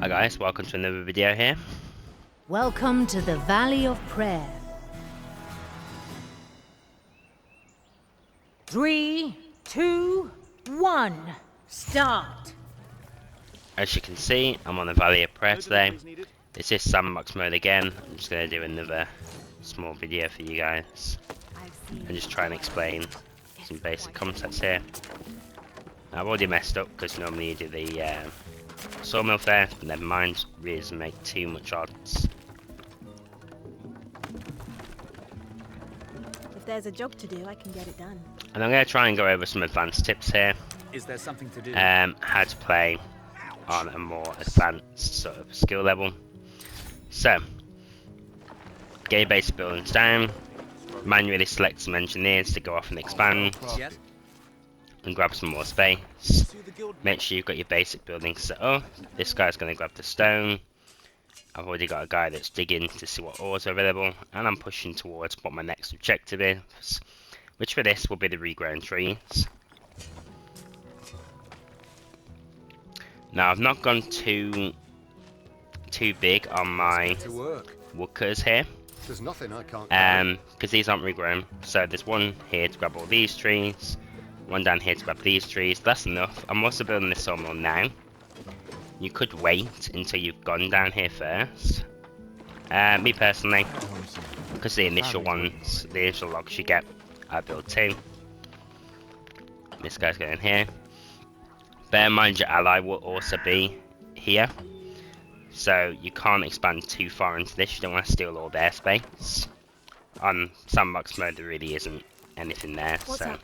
Hi guys, welcome to another video here. Welcome to the Valley of Prayer. 3, 2, 1, start! As you can see, I'm on the Valley of Prayer today. This is sandbox mode again. I'm just going to do another small video for you guys and just try and explain some basic concepts here. I've already messed up because normally you do the sawmill first, but never mind, really doesn't make too much odds. If there's a job to do, I can get it done. And I'm going to try and go over some advanced tips here. Is there something to do? How to play on a more advanced sort of skill level. So, get your basic buildings down, manually select some engineers to go off and expand, Yes. and grab some more space. Make sure you've got your basic buildings set up. This guy's going to grab the stone. I've already got a guy that's digging to see what ores are available, and I'm pushing towards what my next objective is, which for this will be the regrown trees. Now I've not gone too big on my woodcutters here, There's nothing I can't because these aren't regrown. So there's one here to grab all these trees, one down here to grab these trees. That's enough. I'm also building this sawmill now. You could wait until you've gone down here first. Me personally, because the initial ones, the initial logs you get, I build two. This guy's going here. Bear in mind your ally will also be here, so you can't expand too far into this. You don't want to steal all their space. On sandbox mode there really isn't anything there, so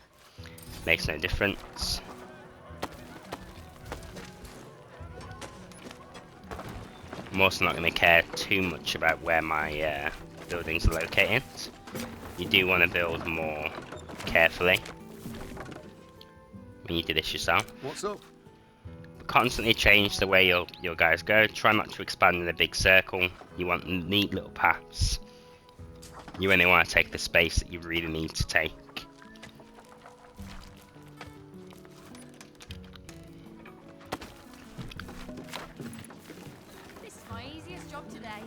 makes no difference. I'm also not going to care too much about where my buildings are located. You do want to build more carefully when you do this yourself. What's up? Constantly change the way your guys go. Try not to expand in a big circle. You want neat little paths. You only want to take the space that you really need to take. This is my easiest job today.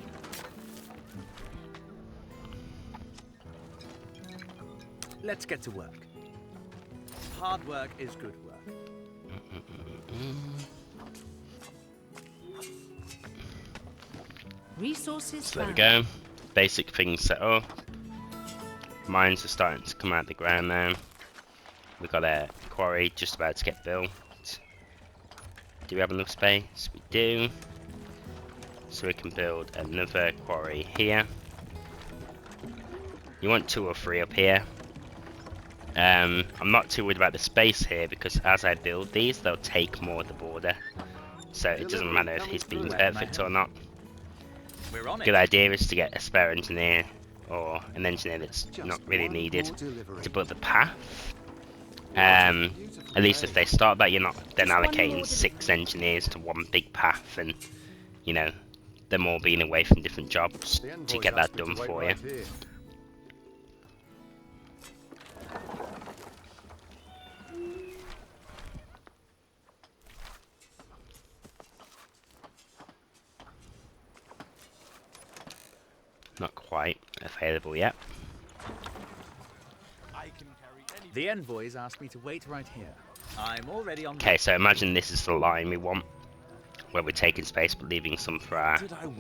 Let's get to work. Hard work is good work. Resources So there we found. go. Basic things set up. Mines are starting to come out of the ground now. We've got a quarry just about to get built. Do we have enough space? We do. So we can build another quarry here. You want 2 or 3 up here. I'm not too worried about the space here because as I build these, they'll take more of the border. So it doesn't matter if he's being perfect or not. We're on Good it. idea is to get a spare engineer or an engineer that's not really needed to build the path. At least if they start that, you're not then allocating 6 engineers to one big path and, you know, them all being away from different jobs to get that done for you. Not quite available yet. The envoys asked me to wait right here. I'm already on. Okay, so imagine this is the line we want, where we're taking space but leaving some for our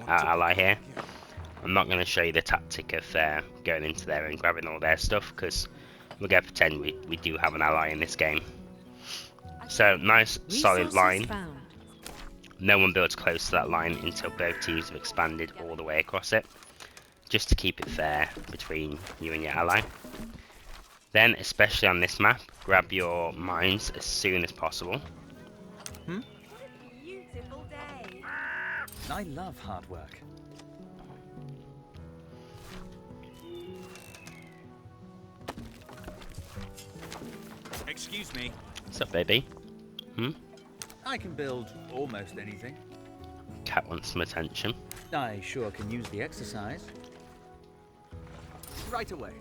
ally here. I'm not going to show you the tactic of going into there and grabbing all their stuff, because we're going to pretend we do have an ally in this game. So, nice solid Resources line. found. No one builds close to that line until both teams have expanded all the way across it, just to keep it fair between you and your ally. Then, especially on this map, grab your mines as soon as possible. Beautiful day. I love hard work. Excuse me. What's up, baby? I can build almost anything. Cat wants some attention. I sure can use the exercise. Right away.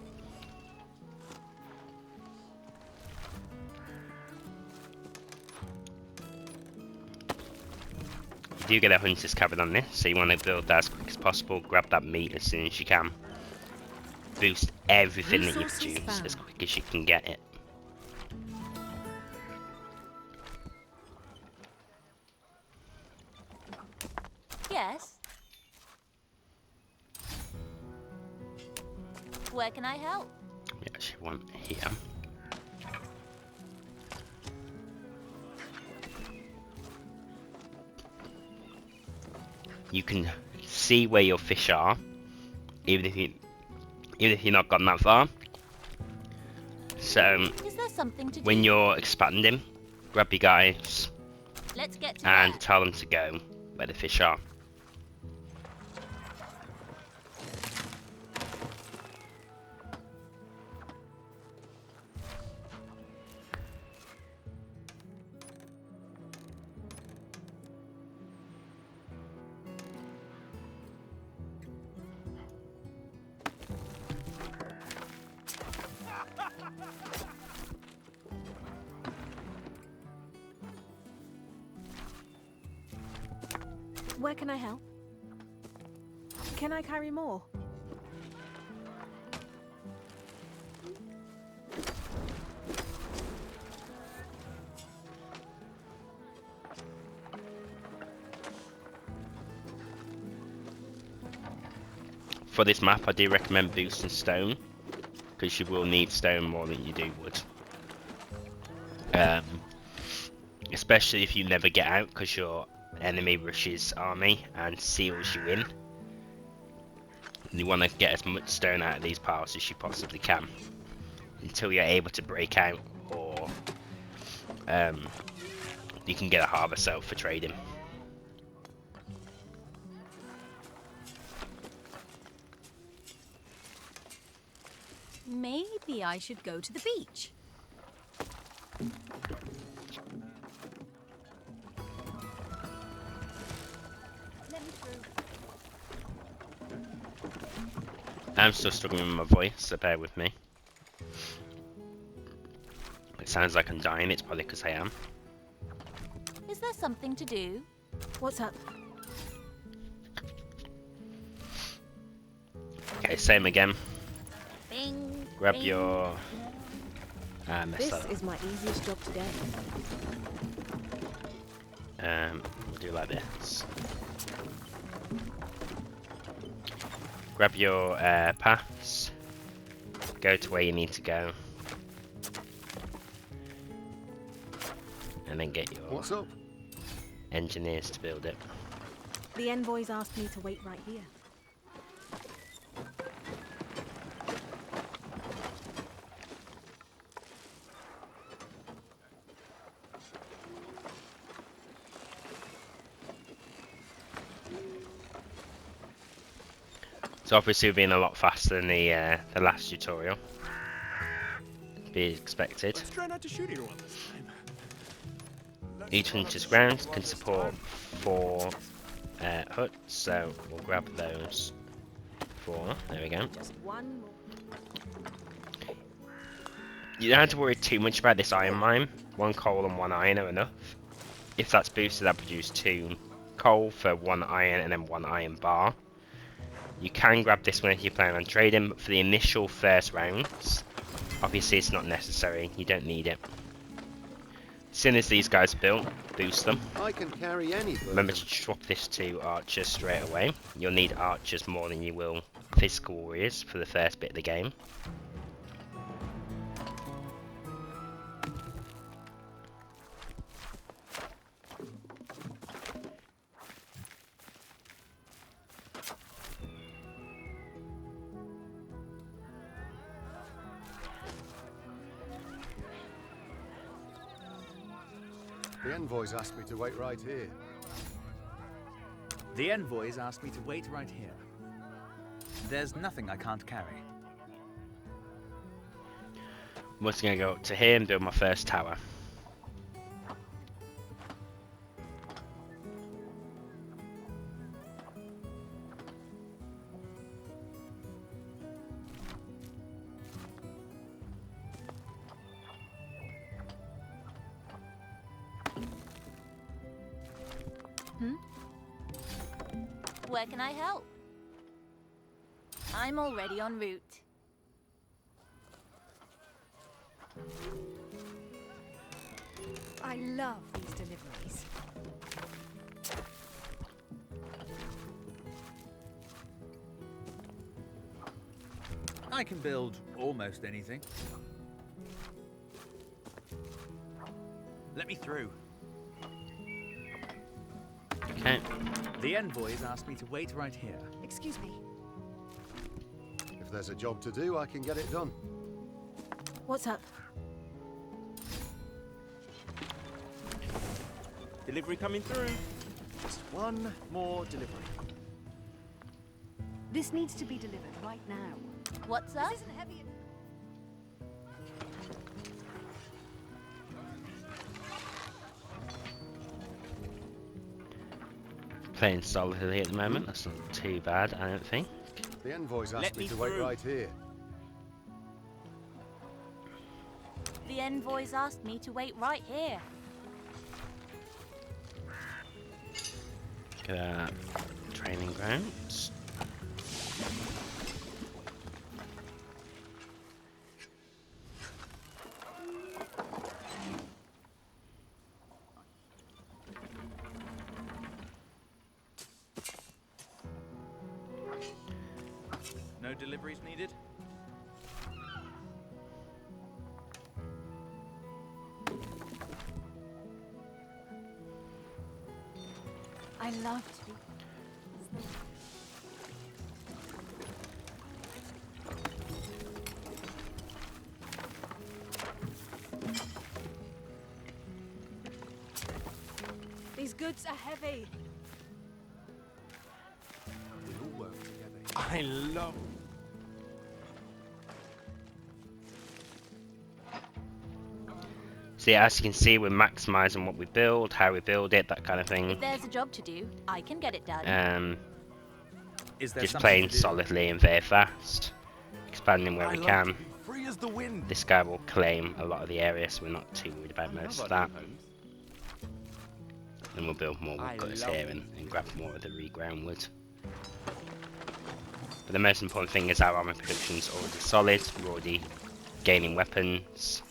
do get a hunter's cabin on this, so you want to build that as quick as possible. Grab that meat as soon as you can. Boost everything that you Resources produce found. as quick as you can get it. Yes. Where can I help? We actually want here. You can see where your fish are, even if you're not gone that far. So Is there something to when do? you're expanding, grab your guys Let's get to and work. tell them to go where the fish are. Where can I help? Can I carry more? For this map, I do recommend boosting stone, because you will need stone more than you do wood. Especially if you never get out, because your enemy rushes army and seals you in. You want to get as much stone out of these piles as you possibly can, until you're able to break out, or you can get a harvest out for trading. Maybe I should go to the beach. Let me through. I'm still struggling with my voice, so bear with me. It sounds like I'm dying, it's probably because I am. Is there something to do? What's up? Okay, same again. Bing. Grab bing. your... Ah, messed This that up. is my easiest job today. We'll do like this. Grab your paths. Go to where you need to go. And then get your What's up? engineers to build it. The envoys asked me to wait right here. So obviously we've been a lot faster than the last tutorial. Be expected. Let's try not to shoot anyone this time. Each hunter's ground can support 4 huts, so we'll grab those 4. There we go. Just one more. You don't have to worry too much about this iron mine. 1 coal and 1 iron are enough. If that's boosted, that produces 2 coal for 1 iron and then 1 iron bar. You can grab this one if you're planning on trading, but for the initial first rounds, obviously it's not necessary. You don't need it. As soon as these guys are built, boost them. I can carry any Remember burden. to swap this to archers straight away. You'll need archers more than you will physical warriors for the first bit of the game. The envoys asked me to wait right here. The envoys asked me to wait right here. There's nothing I can't carry. I'm just going to go up to here and build my first tower. Where can I help? I'm already en route. I love these deliveries. I can build almost anything. Let me through. Okay. The envoys asked me to wait right here. Excuse me. If there's a job to do, I can get it done. What's up? Delivery coming through. Just one more delivery. This needs to be delivered right now. What's up? This isn't heavy. Playing solidly at the moment. That's not too bad, I don't think. The envoys Let asked me me to wait through. right here. The envoys asked me to wait right here. Training grounds. No deliveries needed? I love to be. These goods are heavy. We all work together. I love. So yeah, as you can see, we're maximising what we build, how we build it, that kind of thing. If there's a job to do, I can get it done. Is there Just something playing to do? solidly and very fast, expanding where I we love can. to be free as the wind. This guy will claim a lot of the area, so we're not too worried about most of that. Then we'll build more I woodcutters love here it. and grab more of the reground wood. But the most important thing is our armor production's already solid. We're already gaining weapons.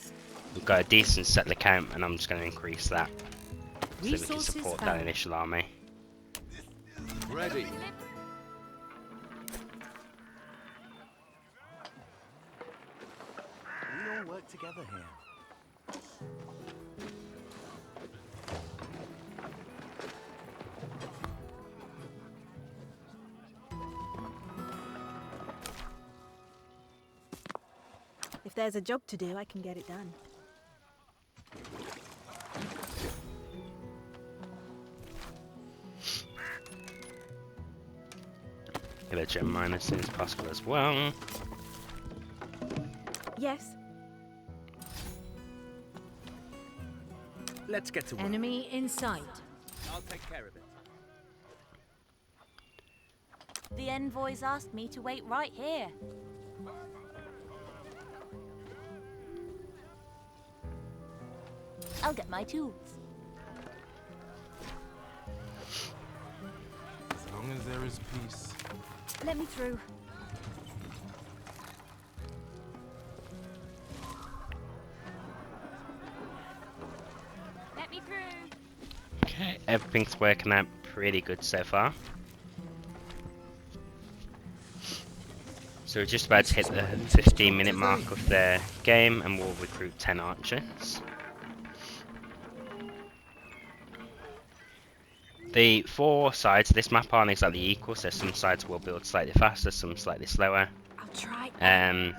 We've got a decent settler count, and I'm just going to increase that so that we can Resources support that found. initial army. Ready. We all work together here. If there's a job to do, I can get it done. Get a gem mine as soon as possible as well. Yes. Let's get to work. Enemy in sight. I'll take care of it. The envoys asked me to wait right here. I'll get my tools. As long as there is peace. Let me through. Let me through. Okay, everything's working out pretty good so far. So we're just about to hit the 15-minute mark of the game, and we'll recruit 10 archers. The 4 sides of this map aren't exactly equal, so some sides will build slightly faster, some slightly slower. I'll try. I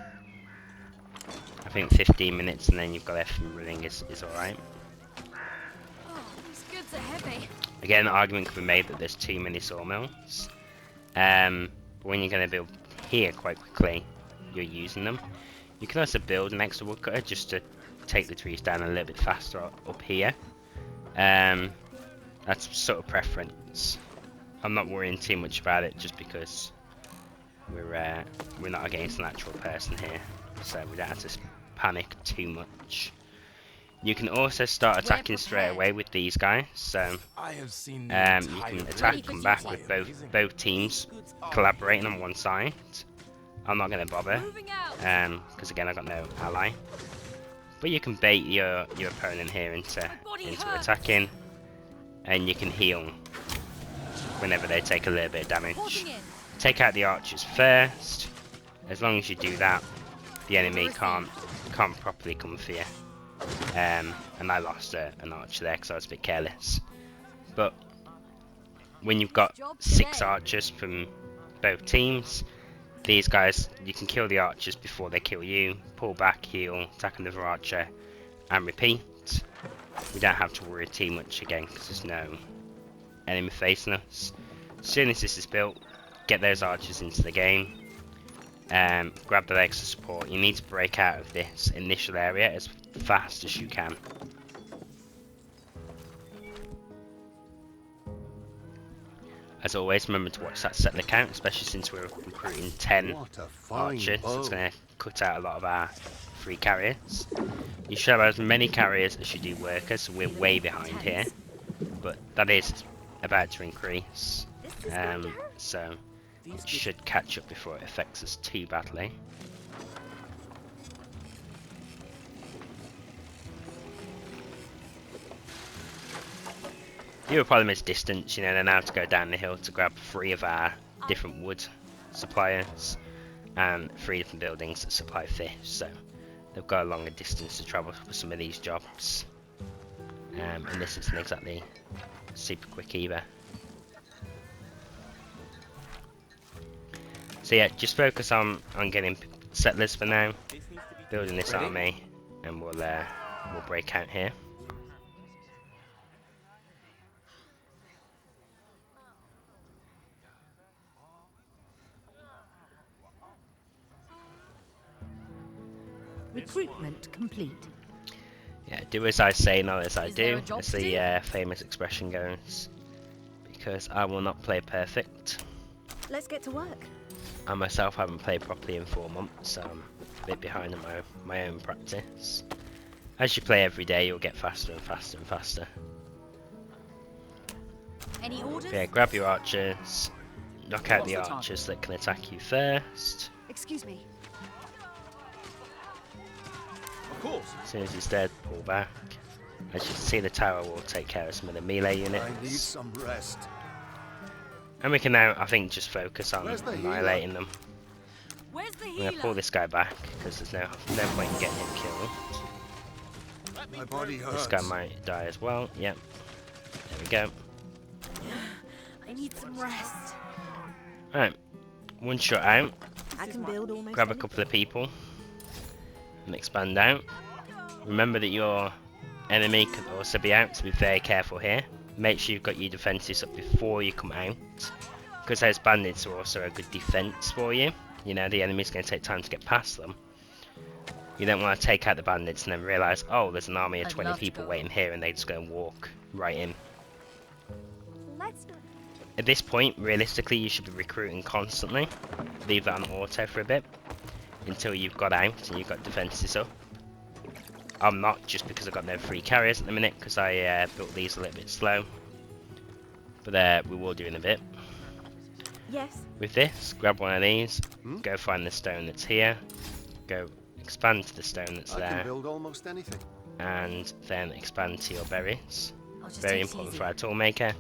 think 15 minutes and then you've got everything running is alright. Oh, these goods are heavy. Again, the argument could be made that there's too many sawmills. But when you're going to build here quite quickly, you're using them. You can also build an extra woodcutter just to take the trees down a little bit faster up here. That's sort of preference. I'm not worrying too much about it just because we're not against an actual person here, so we don't have to panic too much. You can also start attacking We're straight prepared. away with these guys. So I have seen you can entire attack, world come back fly with amazing. both teams collaborating on one side. I'm not going to bother, Moving out. because again I got no ally. But you can bait your opponent here into body hurts. attacking, and you can heal whenever they take a little bit of damage. Reporting in. Take out the archers first. As long as you do that, the enemy can't properly come for you. And I lost an archer there because I was a bit careless. But when you've got Job 6 today. archers from both teams, these guys, you can kill the archers before they kill you, pull back, heal, attack another archer, and repeat. We don't have to worry too much again because there's no enemy facing us. As soon as this is built, get those archers into the game. Grab the legs of support. You need to break out of this initial area as fast as you can. As always, remember to watch that settler count, especially since we're recruiting 10 What a fine archers. bow. It's going to cut out a lot of our free carriers. You should have as many carriers as you do workers, so we're way behind here. But that is about to increase. So it should catch up before it affects us too badly. The other problem is distance. You know, they now have to go down the hill to grab 3 of our different wood suppliers and 3 different buildings that supply fish. So they've got a longer distance to travel for some of these jobs. And this isn't exactly super quick either. So yeah, just focus on getting settlers for now, building this army, and we'll break out here. Recruitment complete. Yeah, do as I say, not as I Is there do, a job as to the famous expression goes. Because I will not play perfect. Let's get to work. I myself haven't played properly in 4 months, so I'm a bit behind in my own practice. As you play every day, you'll get faster and faster and faster. Any orders? Yeah, grab your archers, knock out What's the the target? archers that can attack you first. Excuse me. Of course. As soon as he's dead, pull back. As you can see, the tower will take care of some of the melee I need units. some rest. And we can now, I think, just focus on Where's the annihilating them. Where's the I'm going to pull healer? this guy back, because there's no point in getting him killed. My body hurts. This guy might die as well. Yep. There we go. I need some rest. Right. One shot out. I can build almost Grab a anything. couple of people. And expand out. Remember that your enemy could also be out, so be very careful here. Make sure you've got your defences up before you come out. Because those bandits are also a good defence for you. You know, the enemy's going to take time to get past them. You don't want to take out the bandits and then realise, oh, there's an army of I'd 20 love to people go. waiting here, and they just go and walk right in. Let's do it. At this point, realistically, you should be recruiting constantly. Leave that on auto for a bit until you've got out and you've got defences up. I'm not, just because I've got no free carriers at the minute, because I built these a little bit slow. But we will do in a bit. Yes. With this, grab one of these, Hmm? go find the stone that's here, go expand to the stone that's I can there, build almost anything. and then expand to your berries. I'll just Very take it important easy. for our toolmaker.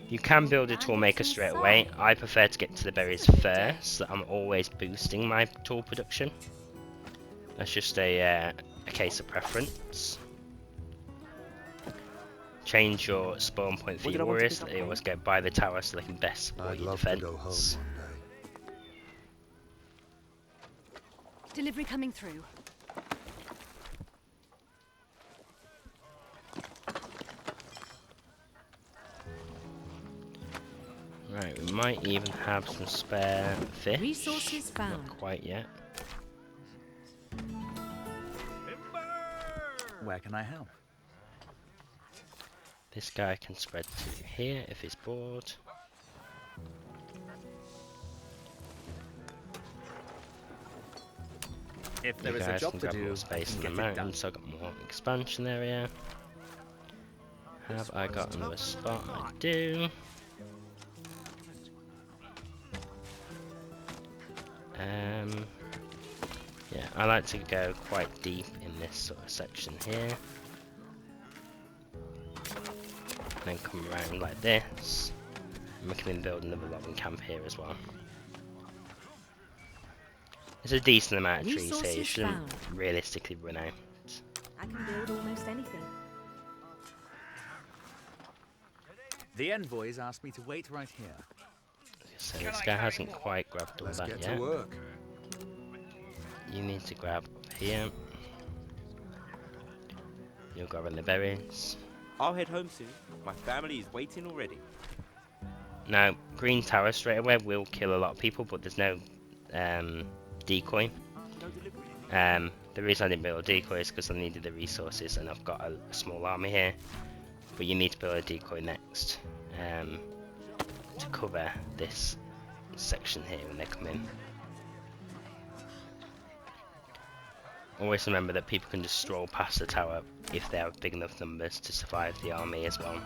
You can build a toolmaker straight away. I prefer to get to the berries first, so I'm always boosting my tool production. That's just a case of preference. Change your spawn point for What did your I want to warriors, pick up they on? always go by the tower so they can best support I'd your love to go home defense. one day. Delivery coming through. Right, we might even have some spare fish. Resources found. Not quite yet. Where can I help? This guy can spread to here if he's bored. If there You is a guys job can to grab more do, I space can in the get it done. mountain, so I've got more expansion area. Have I got another spot? I do. Yeah, I like to go quite deep in this sort of section here. Then come around like this. And we can then build another logging camp here as well. There's a decent amount of trees here, you Resources shouldn't found. realistically run out. I can build almost anything. The envoys asked me to wait right here. So this guy hasn't quite grabbed all Let's that get yet. to work. You need to grab up here. You're grabbing the berries. I'll head home soon. My family is waiting already. Now, green tower straight away will kill a lot of people, but there's no decoy. No delivery. The reason I didn't build a decoy is because I needed the resources, and I've got a small army here. But you need to build a decoy next to cover this section here when they come in. Always remember that people can just stroll past the tower if they have big enough numbers to survive the army as well.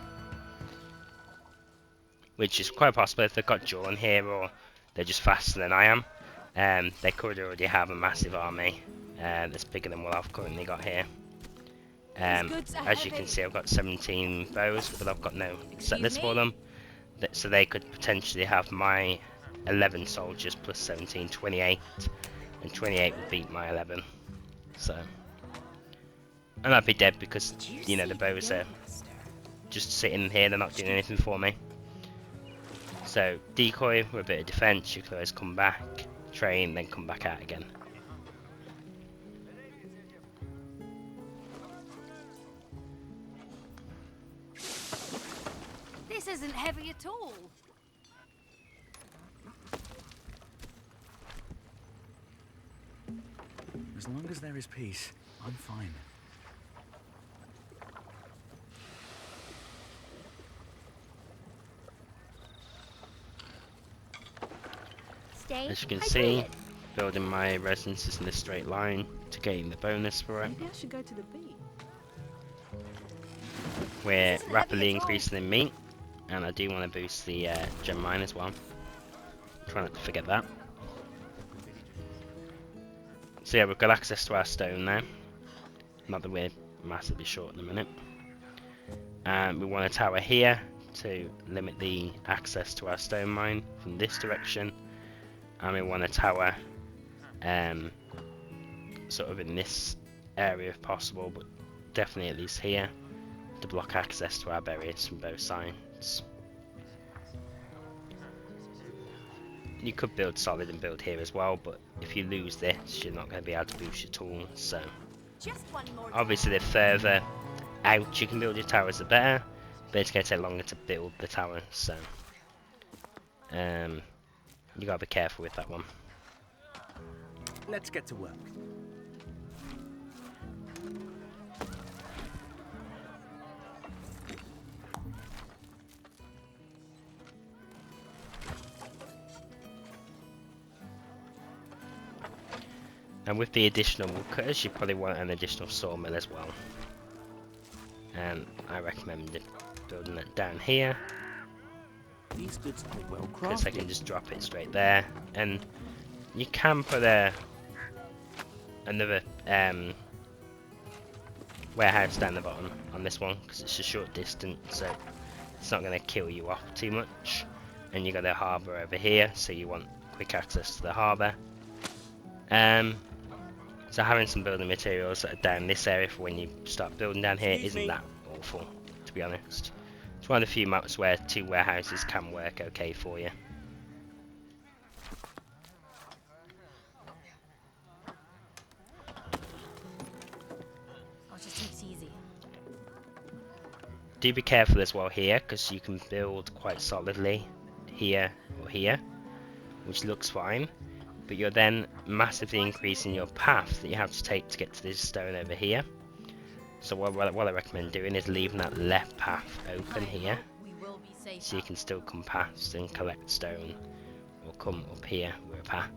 Which is quite possible if they've got Dawn here or they're just faster than I am. They could already have a massive army that's bigger than what I've currently got here. As you can see, I've got 17 bows, but I've got no set list for them. So they could potentially have my 11 soldiers plus 17, 28, and 28 would beat my 11. So, and I'd be dead because, you know, the bows are just sitting here, they're not doing anything for me. So, decoy with a bit of defense, you can always come back, train, then come back out again. This isn't heavy at all. As long as there is peace, I'm fine. Stay. As you can see, building my residences in a straight line to gain the bonus for it. Maybe I should go to the beach. We're This isn't rapidly heavy at all. increasing in meat, and I do want to boost the gem mine as well. Try not to forget that. So yeah, we've got access to our stone now. Not that we're massively short in a minute. We want a tower here to limit the access to our stone mine from this direction. And we want a tower sort of in this area if possible, but definitely at least here, to block access to our berries from both sides. You could build solid and build here as well, but if you lose this, you're not going to be able to boost your tools. So Just one more. obviously the further out you can build your towers, the better, but it's going to take longer to build the towers. So you got to be careful with that one. Let's get to work. And with the additional woodcutters, you probably want an additional sawmill as well. And I recommend building it down here, These goods are well because I can crafted. just drop it straight there. And you can put another warehouse down the bottom on this one, because it's a short distance, so it's not going to kill you off too much. And you got a harbour over here, so you want quick access to the harbour. So having some building materials that are down this area for when you start building down here isn't that awful, to be honest. It's one of the few maps where 2 warehouses can work okay for you. I'll just take it easy. Do be careful as well here, because you can build quite solidly here or here, which looks fine, but you're then massively increasing your path that you have to take to get to this stone over here. So what I recommend doing is leaving that left path open here, We will be safe. so you can still come past and collect stone, or come up here with a path.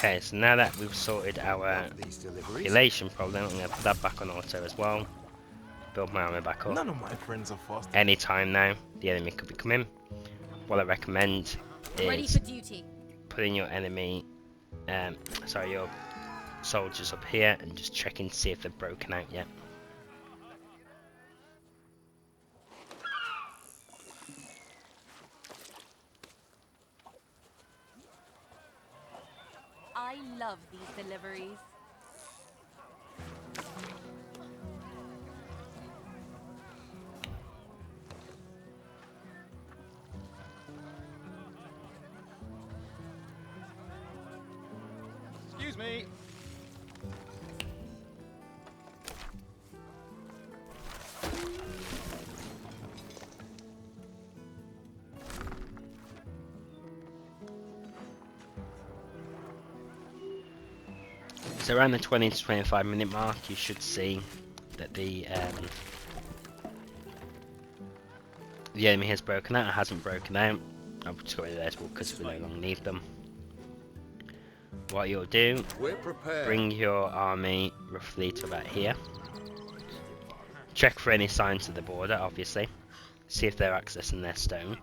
Okay, so now that we've sorted our These deliveries. population problem, I'm going to put that back on auto as well. Build my army back up. None of my friends are fast. Anytime now, the enemy could be coming. What I recommend Ready is for duty. putting your enemy, your soldiers up here and just checking to see if they're broken out yet. I love these deliveries. Excuse me. So around the 20 to 25 minute mark, you should see that the enemy has broken out. It hasn't broken out. I've just got rid of those because we no longer need them. What you'll do, We're prepared. bring your army roughly to about here. Check for any signs of the border, obviously. See if they're accessing their stone.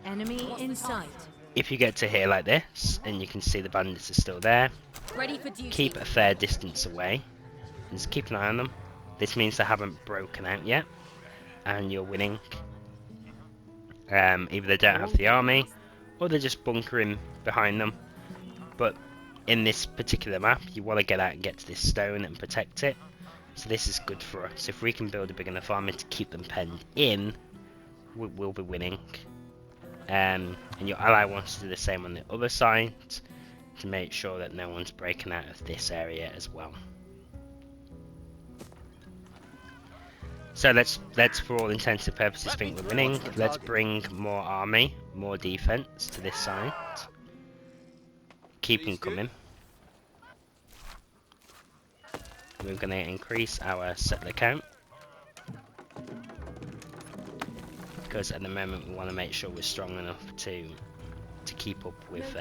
Enemy in sight. If you get to here like this, and you can see the bandits are still there, Ready for duty. keep a fair distance away. And just keep an eye on them. This means they haven't broken out yet, and you're winning. Either they don't have the army, or they're just bunkering behind them. But in this particular map, you want to get out and get to this stone and protect it. So this is good for us. If we can build a big enough army to keep them penned in, we'll be winning. And your ally wants to do the same on the other side to make sure that no one's breaking out of this area as well. So let's for all intents and purposes think we're winning. Let's bring more army, more defense to this side. Keep them coming. We're going to increase our settler count, because at the moment we want to make sure we're strong enough to keep up with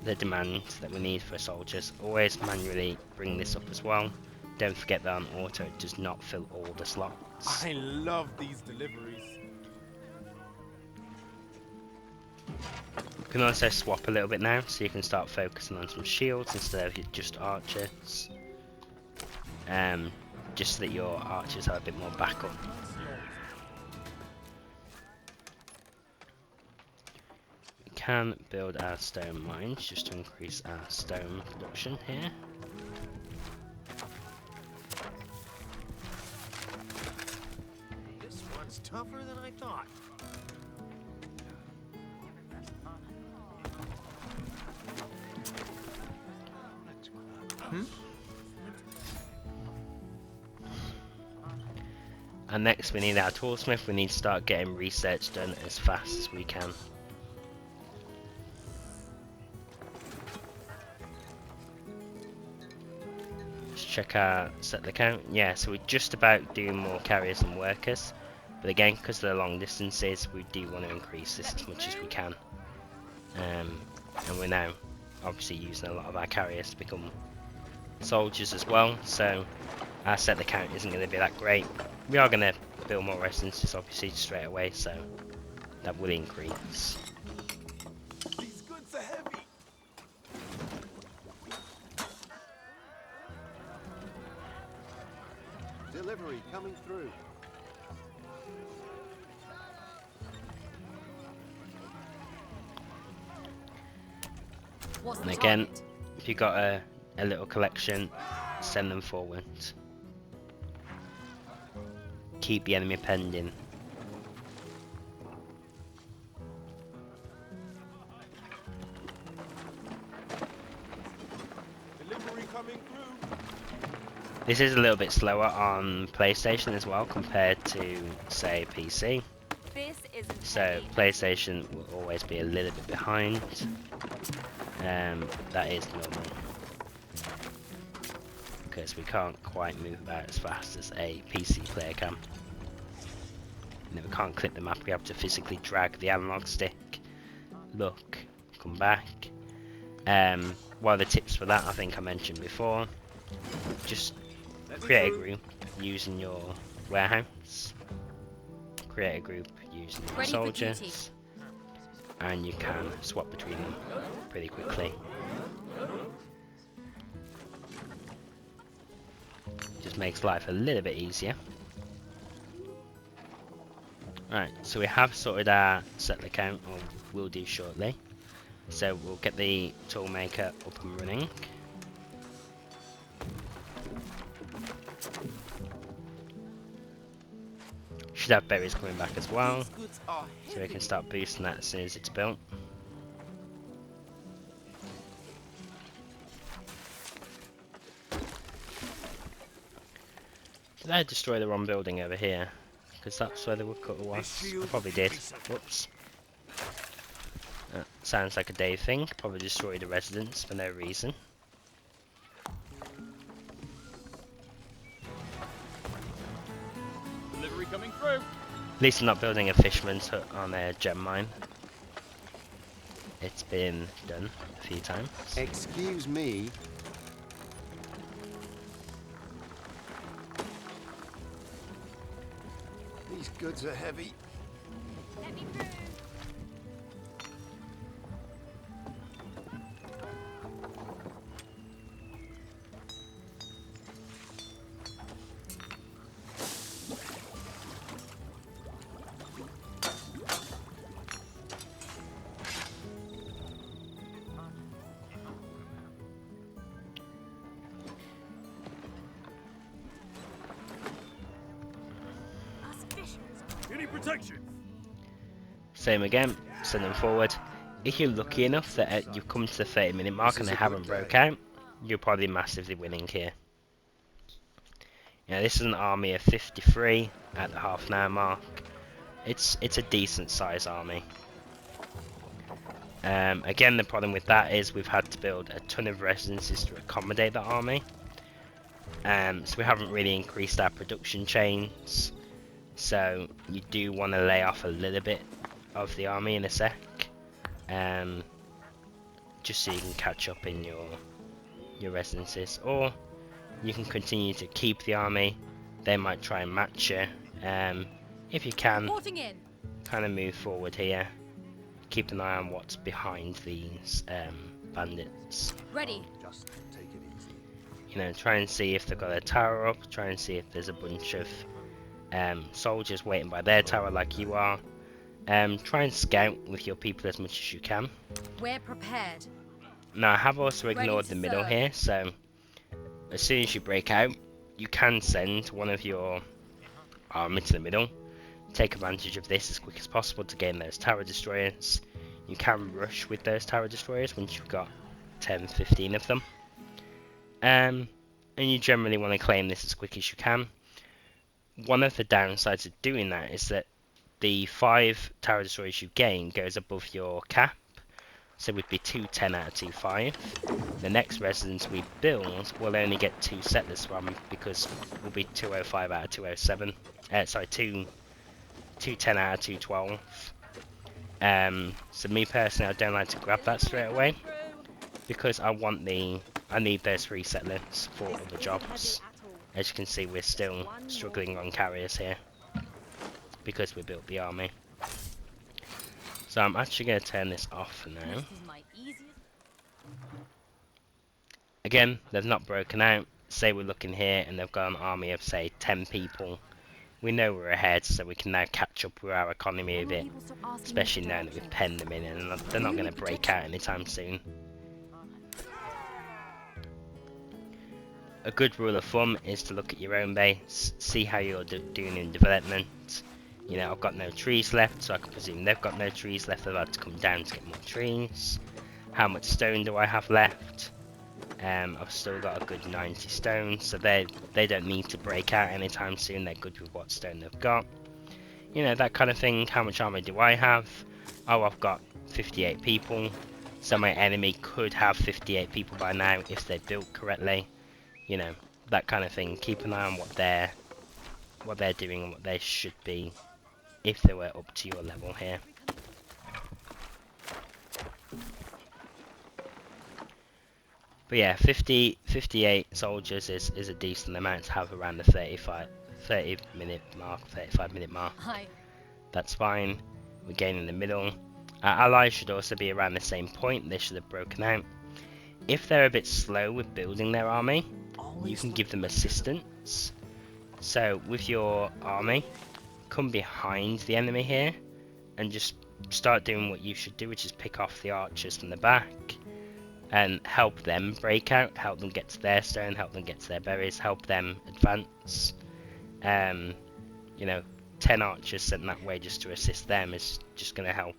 the demand that we need for soldiers. Always manually bring this up as well. Don't forget that on auto it does not fill all the slots. I love these deliveries. You can also swap a little bit now, so you can start focusing on some shields instead of just archers. Just so that your archers have a bit more backup. We can build our stone mines just to increase our stone production here. This one's tougher than I thought. And next we need our toolsmith. We need to start getting research done as fast as we can. Let's check our settler count. Yeah, so we're just about doing more carriers and workers. But again, because of the long distances, we do want to increase this as much as we can. And we're now obviously using a lot of our carriers to become soldiers as well. So our settler count isn't going to be that great. We are going to build more residences obviously straight away, so that will increase. These goods are heavy. Delivery coming through. What's And the again, target? if you've got a little collection, send them forward. Keep the enemy pending. Delivery coming through. This is a little bit slower on PlayStation as well compared to, say, PC. This isn't So heavy. PlayStation will always be a little bit behind. That is normal, because we can't quite move about as fast as a PC player can. You know, we can't click the map, we have to physically drag the analog stick, look, come back, One of the tips for that I think I mentioned before, just create a group using your warehouse, create a group using your soldiers, and you can swap between them pretty quickly. Just makes life a little bit easier. Right, so we have sorted our settler count, or will do shortly. So we'll get the toolmaker up and running. Should have berries coming back as well, so we can start boosting that as soon as it's built. Did I destroy the wrong building over here? Because that's where the woodcutter was. I probably did. Whoops. That sounds like a Dave thing. Probably destroyed a residence for no reason. Delivery coming through. At least I'm not building a fisherman's hut on a gem mine. It's been done a few times. Excuse me. These goods are heavy. Let me through. Any protection? Same again, send them forward. If you're lucky enough that you've come to the 30-minute mark and they haven't broke out, you're probably massively winning here. You know, this is an army of 53 at the half an hour mark. It's a decent size army. Again, the problem with that is we've had to build a ton of residences to accommodate that army. So we haven't really increased our production chains. So you do want to lay off a little bit of the army in a sec, just so you can catch up in your residences, or you can continue to keep the army. They might try and match you. If you can, kind of move forward here. Keep an eye on what's behind these bandits. Ready. Just take it easy. You know, try and see if they've got a tower up. Try and see if there's a bunch of soldiers waiting by their tower like you are. Try and scout with your people as much as you can. We're prepared. Now I have also ignored the middle here, so as soon as you break out, you can send one of your army to the middle. Take advantage of this as quick as possible to gain those tower destroyers. You can rush with those tower destroyers once you've got 10-15 of them. And you generally want to claim this as quick as you can. One of the downsides of doing that is that the 5 tower destroyers you gain goes above your cap. So we'd be 210 out of 25. The next residence we build will only get 2 settlers from, because we'll be 205 out of 207. Sorry, 210 out of 212. So me personally, I don't like to grab that straight away, because I need those 3 settlers for other jobs. As you can see, we're still struggling on carriers here, because we built the army. So I'm actually going to turn this off for now. Again, they've not broken out. Say we're looking here and they've got an army of, say, 10 people. We know we're ahead, so we can now catch up with our economy a bit, especially now that we've penned them in, and they're not going to break out anytime soon. A good rule of thumb is to look at your own base, see how you're doing in development. You know, I've got no trees left, so I can presume they've got no trees left. They've had to come down to get more trees. How much stone do I have left? I've still got a good 90 stone, so they don't need to break out anytime soon. They're good with what stone they've got. You know, that kind of thing. How much armor do I have? Oh, I've got 58 people. So my enemy could have 58 people by now if they're built correctly. You know, that kind of thing. Keep an eye on what they're doing and what they should be if they were up to your level here. But yeah, 58 soldiers is a decent amount to have around the 30-minute mark, 35-minute mark. Hi. That's fine. We're gaining the middle. Our allies should also be around the same point. They should have broken out. If they're a bit slow with building their army, you can give them assistance. So with your army, come behind the enemy here and just start doing what you should do, which is pick off the archers from the back and help them break out, help them get to their stone, help them get to their berries, help them advance. You know, 10 archers sent that way just to assist them is just going to help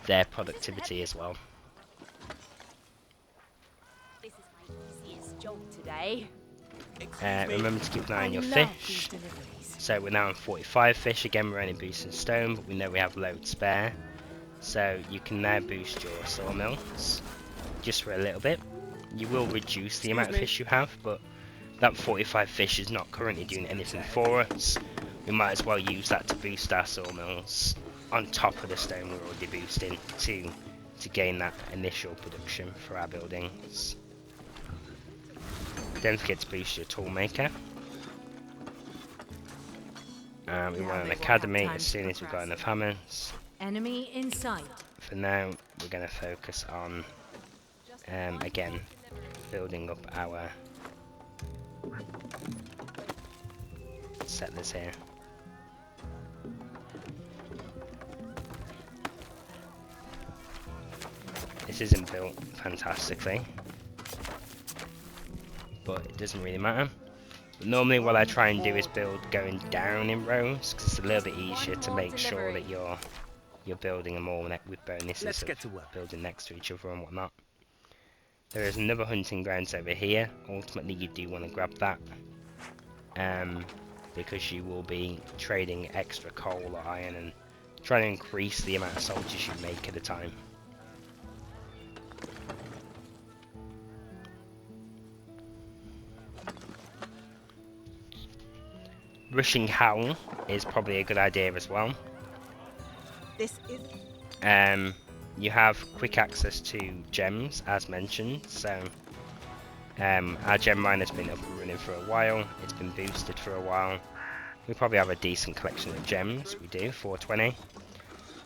their productivity as well. This is my easiest job today. Remember to keep an eye on your love fish. these deliveries. So we're now on 45 fish. Again, we're only boosting stone, but we know we have loads spare. So you can now boost your sawmills just for a little bit. You will reduce the amount of fish you have, but that 45 fish is not currently doing anything for us. We might as well use that to boost our sawmills on top of the stone we're already boosting to gain that initial production for our buildings. Don't forget to boost your tool maker. We want an academy as soon as we've got enough hammers. Enemy in sight. For now, we're going to focus on, again, building up our settlers here. This isn't built fantastically, but it doesn't really matter. But normally what I try and do is build going down in rows, because it's a little bit easier to make sure that you're building them all with bonuses Let's of get to work. building next to each other and whatnot. There is another hunting grounds over here. Ultimately you do want to grab that, because you will be trading extra coal or iron and trying to increase the amount of soldiers you make at a time. Rushing Howl is probably a good idea as well. This is You have quick access to gems, as mentioned, so our gem mine has been up and running for a while, it's been boosted for a while. We probably have a decent collection of gems, we do, 420.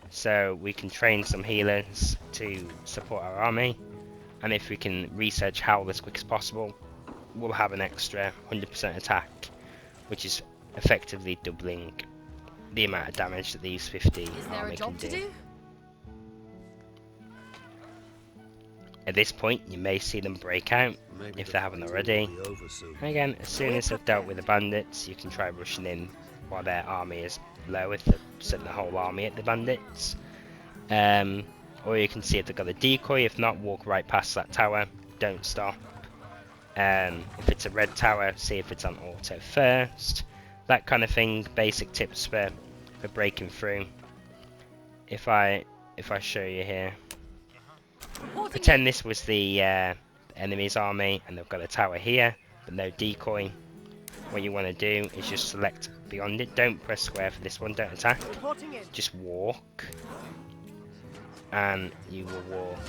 So we can train some healers to support our army, and if we can research Howl as quick as possible, we'll have an extra 100% attack, which is effectively doubling the amount of damage that these 50 Is there army a job can to do. do? At this point, you may see them break out Maybe if the they haven't fight already. will be over soon. Again, as soon as they've dealt with the bandits, you can try rushing in while their army is low, if they've sent the whole army at the bandits. Or you can see if they've got a decoy. If not, walk right past that tower, don't stop. If it's a red tower, see if it's on auto first. That kind of thing, basic tips for breaking through. If I show you here, pretend this was the enemy's army and they've got a tower here but no decoy. What you want to do is just select beyond it. Don't press square for this one, don't attack, just walk, and you will walk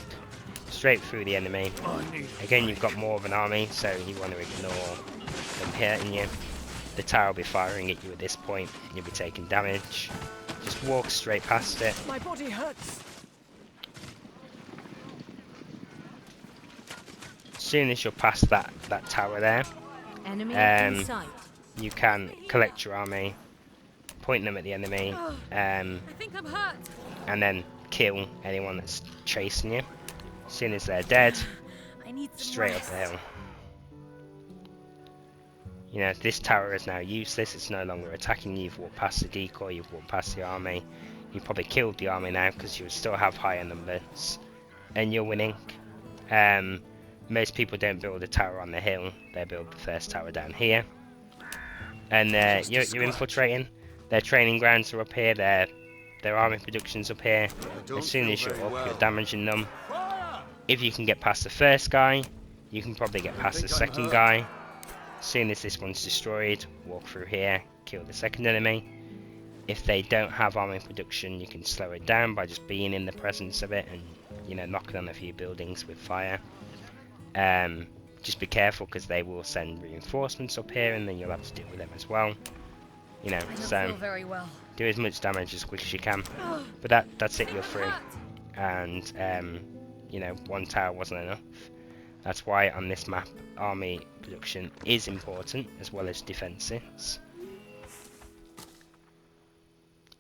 straight through the enemy. Again, you've got more of an army, so you want to ignore them hitting you. The tower will be firing at you at this point, you'll be taking damage. Just walk straight past it. my body hurts. As soon as you're past that tower there, Enemy in sight. you can collect your army, point them at the enemy, I think I'm hurt. and then kill anyone that's chasing you. As soon as they're dead, I need some straight up rest. the hill. You know, this tower is now useless, it's no longer attacking you, you've walked past the decoy, you've walked past the army. You've probably killed the army now because you still have higher numbers, and you're winning. Most people don't build a tower on the hill, they build the first tower down here. And you're infiltrating. Their training grounds are up here, their army production's up here. As soon as you're up, you're damaging them. If you can get past the first guy, you can probably get past the second guy. As soon as this one's destroyed, walk through here, kill the second enemy. If they don't have army production, you can slow it down by just being in the presence of it and, you know, knocking on a few buildings with fire. Just be careful because they will send reinforcements up here, and then you'll have to deal with them as well. You know, I don't so feel very well. do as much damage as quick as you can. Oh, But that's it, you're I'm through. hurt. And you know, one tower wasn't enough. That's why on this map, army production is important as well as defences.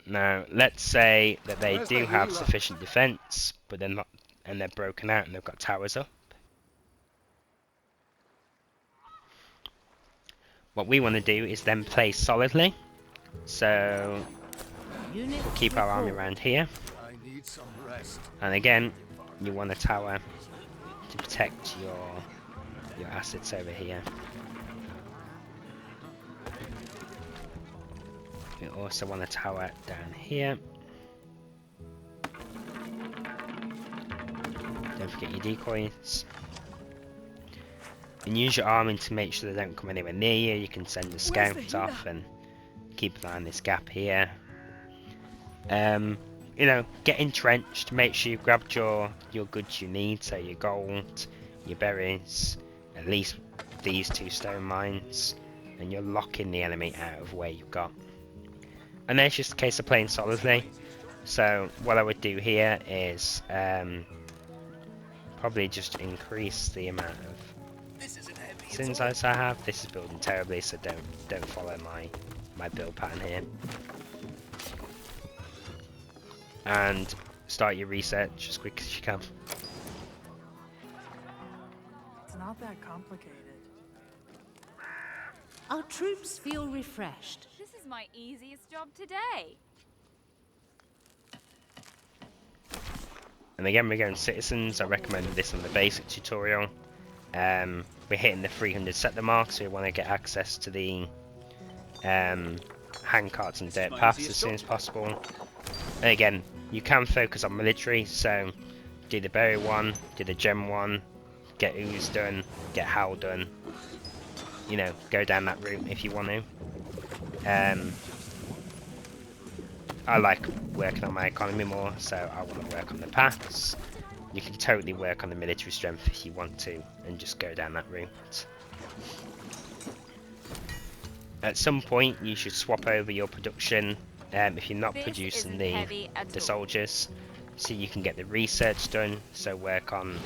Now, let's say that they Where's do the have healer? sufficient defence, but they're not, and they're broken out and they've got towers up. What we want to do is then play solidly. So Unit we'll keep our army around here. I need some rest. And again, you want a tower to protect your assets over here. You also want a tower down here. Don't forget your decoys. And use your arming to make sure they don't come anywhere near you. You can send the scouts off and keep an eye on this gap here. You know, get entrenched. Make sure you've grabbed your goods you need. So your gold, your berries, at least these 2 stone mines, and you're locking the enemy out of where you've got. And then it's just a case of playing solidly. So what I would do here is probably just increase the amount of sins I have. This is building terribly, so don't follow my build pattern here. And start your research as quick as you can. It's not that complicated. Our troops feel refreshed. This is my easiest job today. And again, we're going citizens. I recommended this on the basic tutorial. We're hitting the 300 sector mark, so we want to get access to the hand carts and dirt paths as soon as possible. And again, you can focus on military, so do the berry one, do the gem one, get ooze done, get howl done. You know, go down that route if you want to. I like working on my economy more, so I want to work on the paths. You can totally work on the military strength if you want to, and just go down that route. At some point, you should swap over your production if you're not producing the soldiers, so you can get the research done. So work on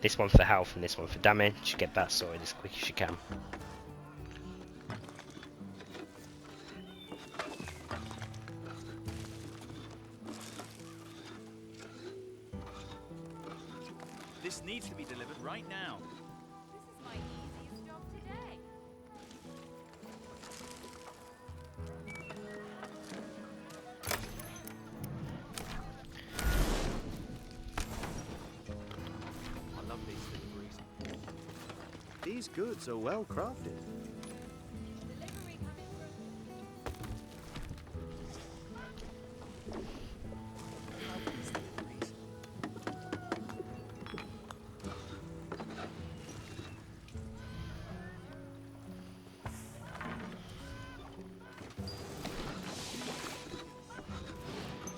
this one for health and this one for damage. Get that sorted as quick as you can. This needs to be delivered right now. This is my easiest job today. I love these deliveries. These goods are well crafted. Delivery coming through.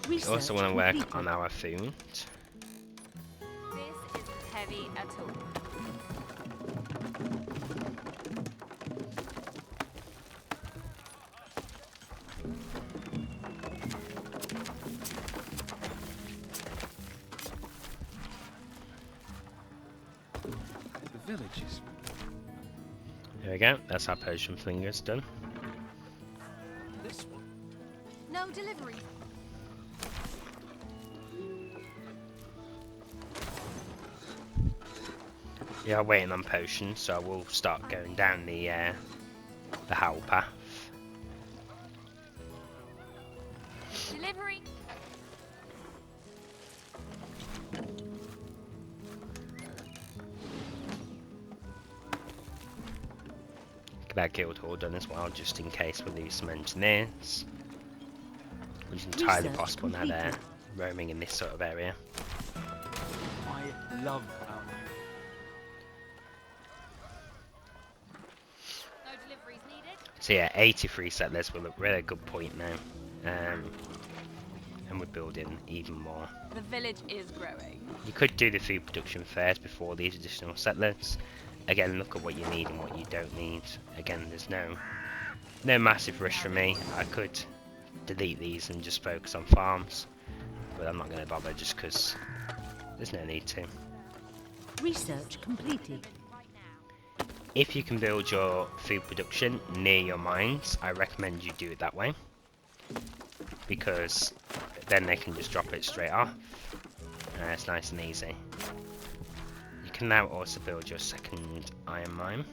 We also want to work on our food. This isn't heavy at all. The village is... There we go, that's our potion flingers done. This one. No delivery. We are waiting on potions, so I will start going down the howl path. Delivery. Get that guild hall done as well, just in case we lose some engineers. Which is entirely Research possible now they're completed. roaming in this sort of area. I love our... No deliveries needed. So yeah, 83 settlers, we're at a good point now. And and we're building even more. The village is growing. You could do the food production first before these additional settlers. Again, look at what you need and what you don't need. Again, there's no massive rush for me. I could delete these and just focus on farms, but I'm not going to bother just because there's no need to. Research completed. If you can build your food production near your mines, I recommend you do it that way, because then they can just drop it straight off. It's nice and easy. You can now also build your second iron mine.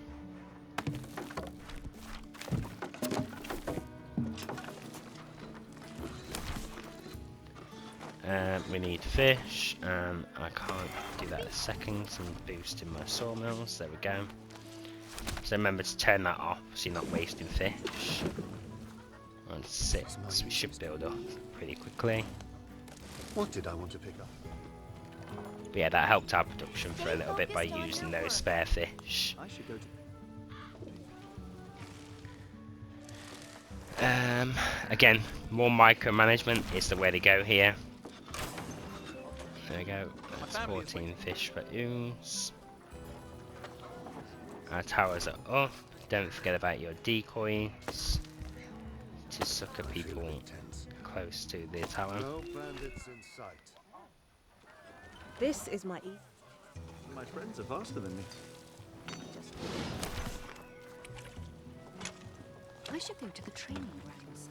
We need fish, and I can't do that in a second, so I'm boosting my sawmills. There we go. So remember to turn that off so you're not wasting fish. On 6, we should build up pretty quickly. What did I want to pick up? But yeah, that helped our production for a little bit by using those spare fish. I should go to... Again, more micromanagement is the way to go here. There we go. That's 14 fish for ooze. Our towers are up. Don't forget about your decoys to sucker people close to the tower. No bandits in sight. This is my My friends are faster than me. I should go to the training grounds.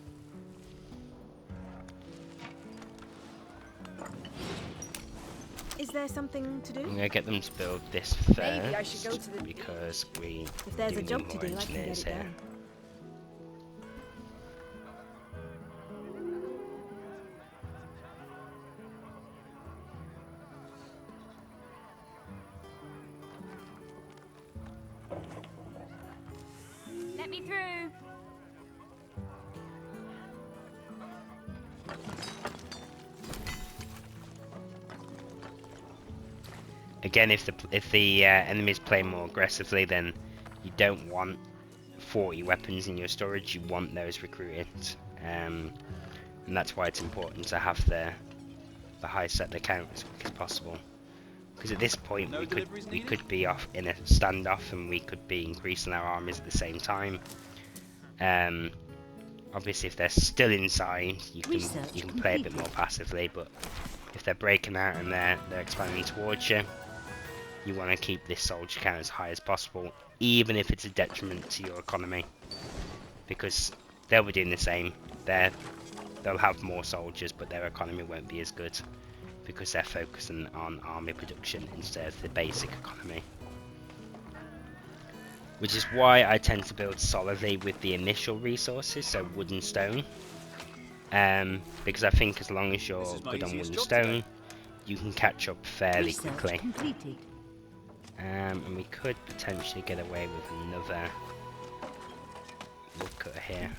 Is there something to do? I'm going to get them to build this first, Maybe I should go to the... because we If there's a do job need to more do, I can get engineers it here. done. Let me through. Again, if the enemies play more aggressively, then you don't want 40 weapons in your storage. You want those recruited, and that's why it's important to have the high settler count as quick as possible. Because at this point, we could be off in a standoff, and we could be increasing our armies at the same time. Obviously, if they're still inside, you can play a bit more passively. But if they're breaking out and they're expanding towards you, you want to keep this soldier count as high as possible, even if it's a detriment to your economy, because they'll be doing the same. They'll have more soldiers, but their economy won't be as good because they're focusing on army production instead of the basic economy. Which is why I tend to build solidly with the initial resources, so wood and stone. Because I think as long as you're good on wood and stone, you can catch up fairly quickly. Completed. And we could potentially get away with another woodcutter here.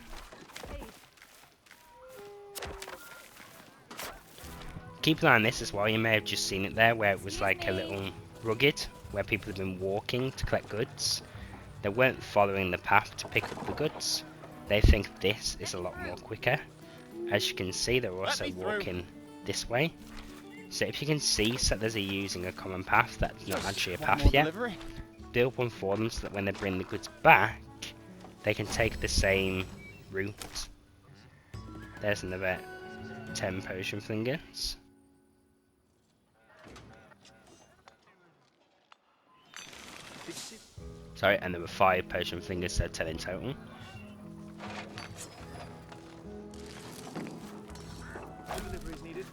Keep an eye on this as well. You may have just seen it there, where it was like a little rugged, where people have been walking to collect goods. They weren't following the path to pick up the goods. They think this is a lot more quicker. As you can see, they're also walking this way. So if you can see settlers are using a common path that's not actually a path yet, build one for them so that when they bring the goods back, they can take the same route. There's another 10 potion flingers. Sorry, and there were 5 potion flingers, so 10 in total. Deliveries needed.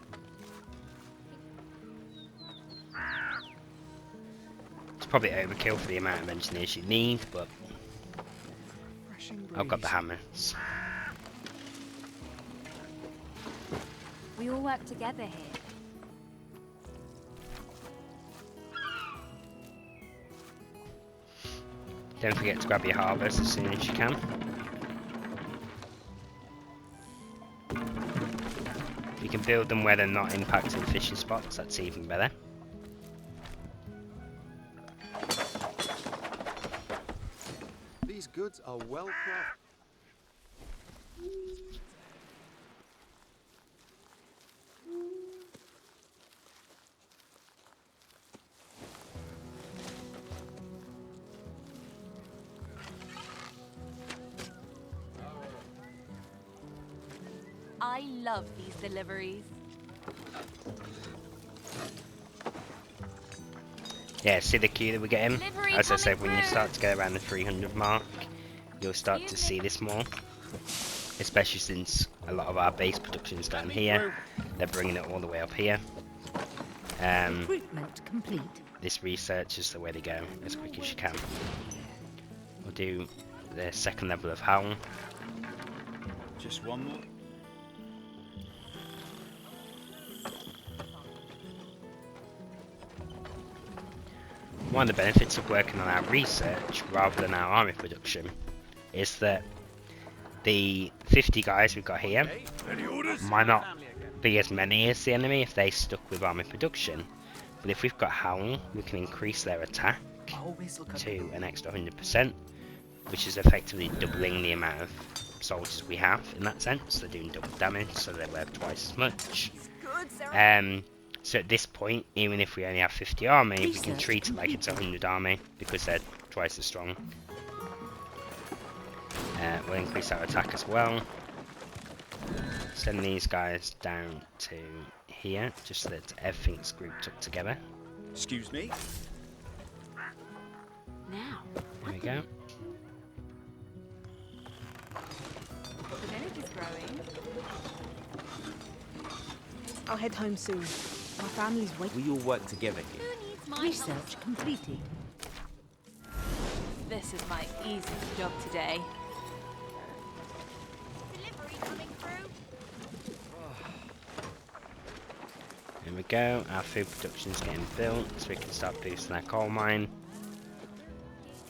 It's probably overkill for the amount of engineers you need, but I've got the hammers. We all work together here. Don't forget to grab your harvest as soon as you can. If you can build them where they're not impacting fishing spots, that's even better. These goods are well crafted. I love these deliveries. Yeah, see the queue that we're getting? Delivery As I coming said, when you through. start to get around the 300 mark, you'll start to see this more. Especially since a lot of our base production's down here. They're bringing it all the way up here. Recruitment complete. This research is the way to go, as quick as you can. We'll do the second level of Howl. Just one more. One of the benefits of working on our research rather than our army production is that the 50 guys we've got here might not be as many as the enemy if they stuck with army production, but if we've got Howl, we can increase their attack to an extra 100%, which is effectively doubling the amount of soldiers we have in that sense. They're doing double damage, so they're worth twice as much. So at this point, even if we only have 50 army, we can treat it like it's 100 army because they're twice as strong. We'll increase our attack as well. Send these guys down to here, just so that everything's grouped up together. Excuse me. Now, There we go. the village is growing. I'll head home soon. My family's waiting. We all work together here. Who needs my Research completed. help? This is my easiest job today. Delivery coming through. There we go. Our food production's getting built, so we can start boosting our coal mine.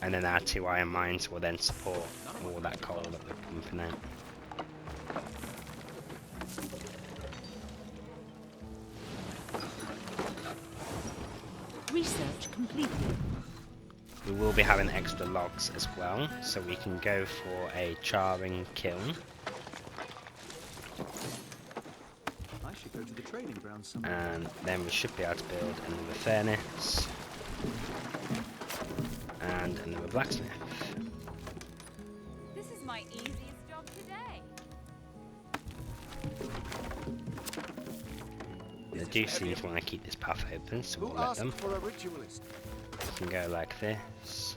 And then our 2 iron mines will then support all that coal that we're pumping out. Research completed. We will be having extra logs as well, so we can go for a charring kiln. I should go to the training ground somewhere. And then we should be able to build another furnace. And another blacksmith. This is my easiest job today. They do seem to want to keep this path open, so we'll Who let asked them. for a ritualist? We can go like this.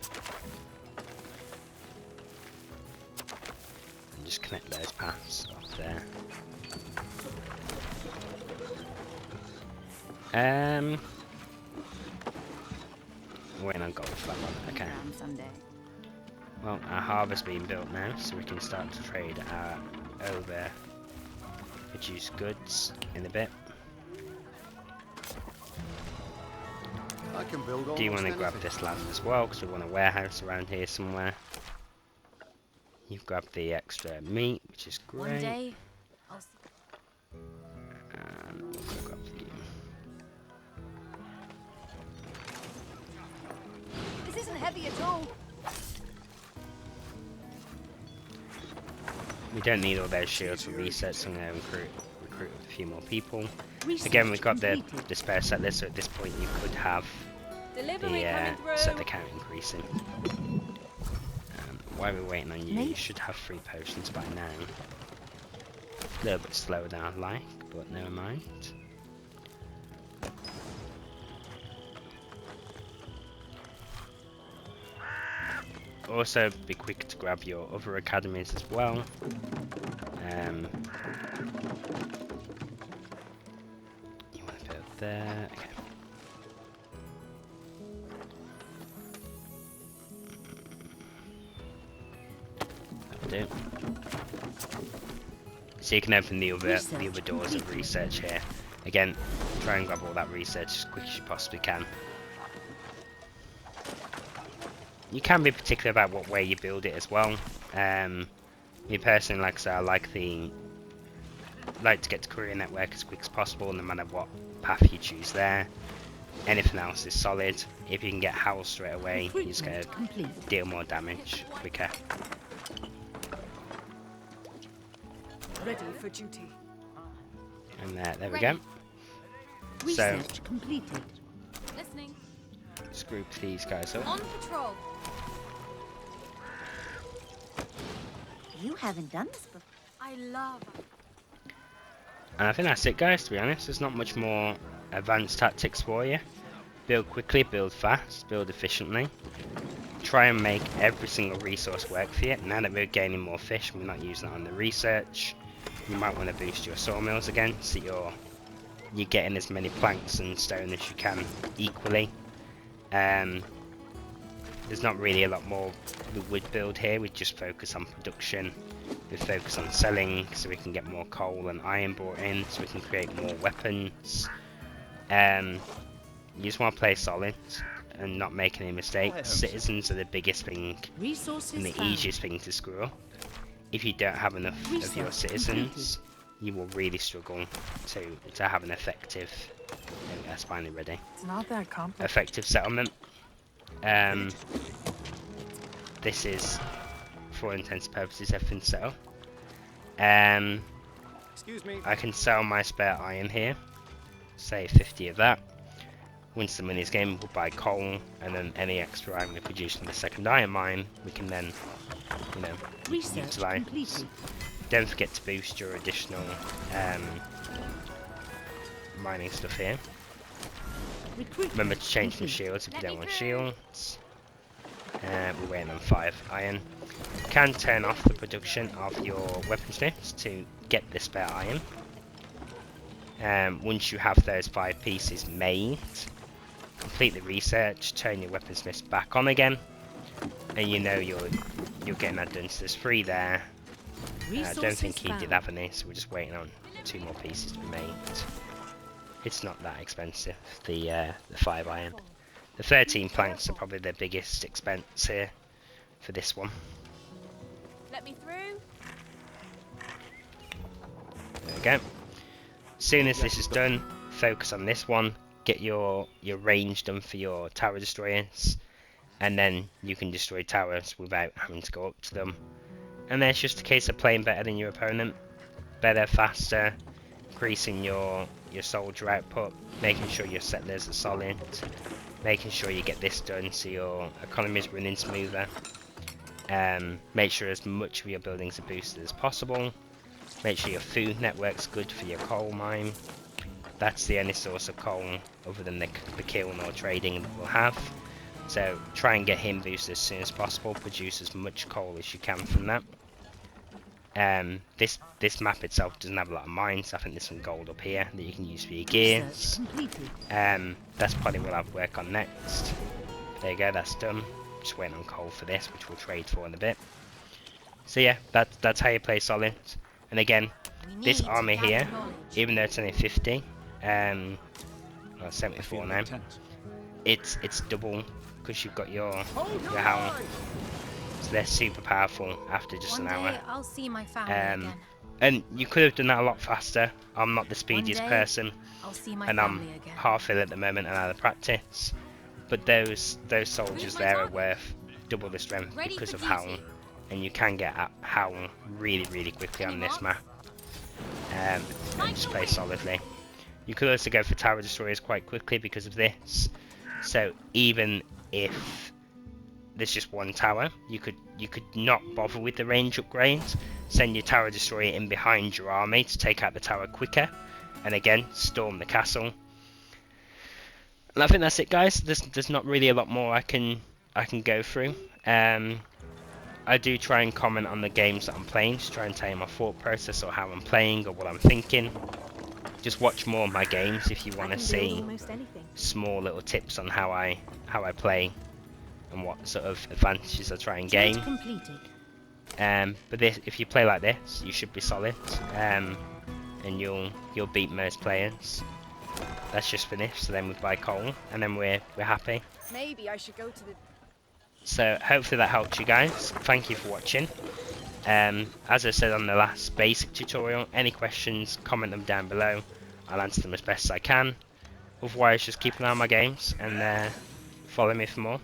And just connect those paths up there. Waiting on gold for that one. Okay. Around Sunday. Well, our harvest being built now, so we can start to trade our over produced goods in a bit. I can build Do you want almost to grab anything. this land as well, because we want a warehouse around here somewhere. You've grabbed the extra meat, which is One great. day, I'll see. And we'll grab you. This isn't heavy at all. We don't need all those shields for research, so I'm going to recruit a few more people. Research Again, we've got the completed. spare settlers, so at this point you could have Delivery the coming through. settler count increasing. While we're waiting on you, you Mate. should have 3 potions by now. A little bit slower than I'd like, but never mind. Also, be quick to grab your other academies as well. You want to build there. Okay. That'll do. So you can open the other doors of research here. Again, try and grab all that research as quick as you possibly can. You can be particular about what way you build it as well. Me personally, like I say, I like to get to career network as quick as possible, no matter what path you choose there. Anything else is solid. If you can get Howl straight away, you're just going to Complete. deal more damage quicker. Ready for duty. And there we go. So, Research completed. Listening. let's group these guys up. On patrol. You haven't done this before. I love. And I think that's it, guys, to be honest. There's not much more advanced tactics for you. Build quickly, build fast, build efficiently. Try and make every single resource work for you. Now that we're gaining more fish, we're not using it on the research. You might want to boost your sawmills again, so you're getting as many planks and stone as you can equally. There's not really a lot more we would build here. We just focus on production. We focus on selling, so we can get more coal and iron brought in, so we can create more weapons. You just want to play solid and not make any mistakes. Citizens are the biggest thing Resources and the found. easiest thing to screw up. If you don't have enough of your Research citizens, you will really struggle to have an effective. That's finally ready. It's not that complicated. Effective settlement. This is, for all intents and purposes, everything set up. Excuse me. I can sell my spare iron here. Say 50 of that. Once the money's gained, we'll buy coal, and then any extra iron we produce from the second iron mine, we can then, Research utilize. completed. Don't forget to boost your additional mining stuff here. Recruitment Remember to change from complete. shields if you Let don't me want through. shields. We're waiting on 5 iron. You can turn off the production of your weaponsmiths to get the spare iron. Once you have those 5 pieces made, complete the research, turn your weaponsmiths back on again, and you know you're getting that done. So there's 3 there. I don't Resources think he did found. have any, so we're just waiting on 2 more pieces to be made. It's not that expensive, the 5 iron. The 13 planks are probably the biggest expense here for this one. Let me through. There we go. As soon as this is done, focus on this one. Get your range done for your tower destroyers, and then you can destroy towers without having to go up to them. And then it's just a case of playing better than your opponent, better, faster, increasing your soldier output, making sure your settlers are solid, making sure you get this done so your economy is running smoother. Make sure as much of your buildings are boosted as possible. Make sure your food network's good for your coal mine. That's the only source of coal other than the kiln or trading that we'll have. So try and get him boosted as soon as possible. Produce as much coal as you can from that. This map itself doesn't have a lot of mines. I think there's some gold up here that you can use for your Research gears. completed. That's probably what I'll work on next. There you go, that's done. Just waiting on coal for this, which we'll trade for in a bit. So yeah, that's how you play solid. And again, We this need to army gather here, knowledge. even though it's only 50, well, 74 now, it's double because you've got your howl. So they're super powerful after just One an hour. day I'll see my family again. And you could have done that a lot faster. I'm not the speediest day, person, I'll see my and I'm family again. half ill at the moment and out of practice. But those soldiers my there are target? worth double the strength Ready because for of Howl, duty. and you can get Howl really quickly on this map. And just play solidly. You could also go for tower destroyers quite quickly because of this. So even if there's just one tower, you could not bother with the range upgrades. Send your tower destroyer in behind your army to take out the tower quicker, and again storm the castle. And I think that's it, guys. There's not really a lot more I can go through. I do try and comment on the games that I'm playing, just try and tell you my thought process or how I'm playing or what I'm thinking. Just watch more of my games if you I want can to build see almost anything. small little tips on how I play and what sort of advantages I try and gain. Trade completed. But if you play like this, you should be solid, and you'll beat most players. That's just finished, so then we buy coal, and then we're happy. Maybe I should go to the... So hopefully that helped you guys. Thank you for watching. As I said on the last basic tutorial, any questions, comment them down below. I'll answer them as best as I can. Otherwise, just keep an eye on my games and follow me for more.